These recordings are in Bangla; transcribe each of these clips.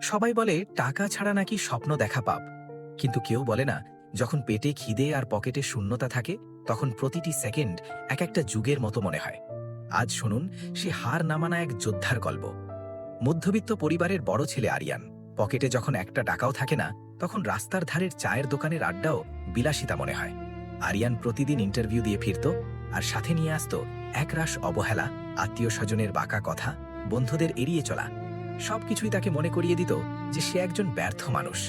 সবাই বলে টাকা ছাড়া নাকি স্বপ্ন দেখা পাপ, কিন্তু কেউ বলে না যখন পেটে খিদে আর পকেটে শূন্যতা থাকে তখন প্রতিটি সেকেন্ড এক একটা যুগের মতো মনে হয়। আজ শুনুন সে হার না মানা এক যোদ্ধার গল্প। মধ্যবিত্ত পরিবারের বড় ছেলে আরিয়ান। পকেটে যখন একটা টাকাও থাকে না তখন রাস্তার ধারের চায়ের দোকানের আড্ডাও বিলাসিতা মনে হয়। আরিয়ান প্রতিদিন ইন্টারভিউ দিয়ে ফিরত, আর সাথে নিয়ে আসত একরাশ অবহেলা, আত্মীয় স্বজনের বাঁকা কথা, বন্ধুদের এড়িয়ে চলা। সবকিছুই তাকে মনে করিয়ে দিত যে সে একজন ব্যর্থ মানুষ।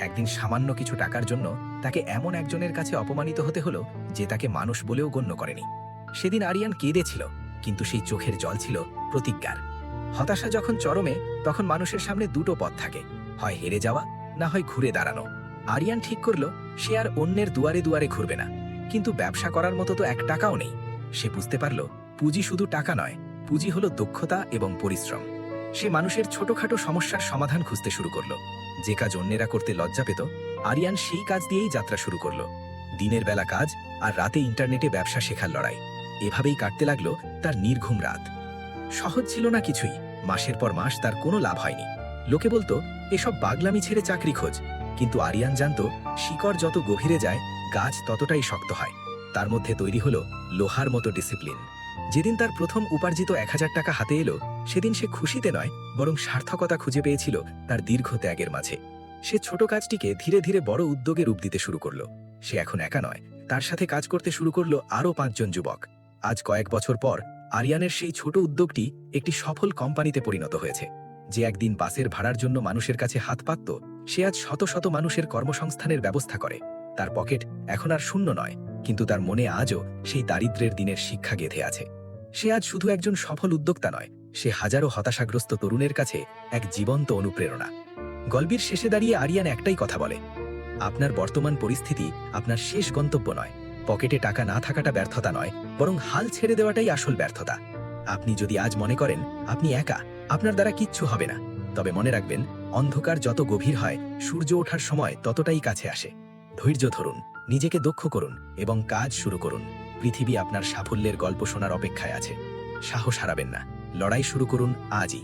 একদিন সামান্য কিছু টাকার জন্য তাকে এমন একজনের কাছে অপমানিত হতে হলো যে তাকে মানুষ বলেও গণ্য করেনি। সেদিন আরিয়ান কেঁদেছিল, কিন্তু সেই চোখের জল ছিল প্রতিজ্ঞার। হতাশা যখন চরমে তখন মানুষের সামনে দুটো পথ থাকে, হয় হেরে যাওয়া, না হয় ঘুরে দাঁড়ানো। আরিয়ান ঠিক করল সে আর অন্যের দুয়ারে দুয়ারে ঘুরবে না। কিন্তু ব্যবসা করার মতো তো এক টাকাও নেই। সে বুঝতে পারল পুঁজি শুধু টাকা নয়, পুঁজি হলো দক্ষতা এবং পরিশ্রম। সে মানুষের ছোটখাটো সমস্যার সমাধান খুঁজতে শুরু করল। যে কাজ অন্যেরা করতে লজ্জা পেত, আরিয়ান সেই কাজ দিয়েই যাত্রা শুরু করল। দিনের বেলা কাজ আর রাতে ইন্টারনেটে ব্যবসা শেখার লড়াই। এভাবেই কাটতে লাগলো তার নির্ঘুম রাত। সহজ ছিল না কিছুই। মাসের পর মাস তার কোনো লাভ হয়নি। লোকে বলতো এসব পাগলামি ছেড়ে চাকরি খোঁজ, কিন্তু আরিয়ান জানত শিকড় যত গভীরে যায় গাছ ততটাই শক্ত হয়। তার মধ্যে তৈরি হলো লোহার মতো ডিসিপ্লিন। যেদিন তার প্রথম উপার্জিত 1000 টাকা হাতে এলো, সেদিন সে খুশিতে নয় বরং সার্থকতা খুঁজে পেয়েছিল তার দীর্ঘ ত্যাগের মাঝে। সে ছোট কাজটিকে ধীরে ধীরে বড় উদ্যোগে রূপ দিতে শুরু করলো। সে এখন একা নয়, তার সাথে কাজ করতে শুরু করলো আরও 5 জন যুবক। আজ কয়েক বছর পর আরিয়ানের সেই ছোট উদ্যোগটি একটি সফল কোম্পানিতে পরিণত হয়েছে। যে একদিন বাসের ভাড়ার জন্য মানুষের কাছে হাত পাতত, সে আজ শত শত মানুষের কর্মসংস্থানের ব্যবস্থা করে। তার পকেট এখন আর শূন্য নয়, কিন্তু তার মনে আজও সেই দারিদ্র্যের দিনের শিক্ষা গেঁথে আছে। সে আজ শুধু একজন সফল উদ্যোক্তা নয়, সে হাজারো হতাশাগ্রস্ত তরুণের কাছে এক জীবন্ত অনুপ্রেরণা। গল্পের শেষে দাঁড়িয়ে আরিয়ান একটাই কথা বলে, আপনার বর্তমান পরিস্থিতি আপনার শেষ গন্তব্য নয়। পকেটে টাকা না থাকাটা ব্যর্থতা নয়, বরং হাল ছেড়ে দেওয়াটাই আসল ব্যর্থতা। আপনি যদি আজ মনে করেন আপনি একা, আপনার দ্বারা কিচ্ছু হবে না, তবে মনে রাখবেন অন্ধকার যত গভীর হয় সূর্য ওঠার সময় ততটাই কাছে আসে। ধৈর্য ধরুন, নিজেকে দক্ষ করুন এবং কাজ শুরু করুন। পৃথিবী আপনার সাফল্যের গল্প শোনার অপেক্ষায় আছে। সাহস হারাবেন না, লড়াই শুরু করুন আজই।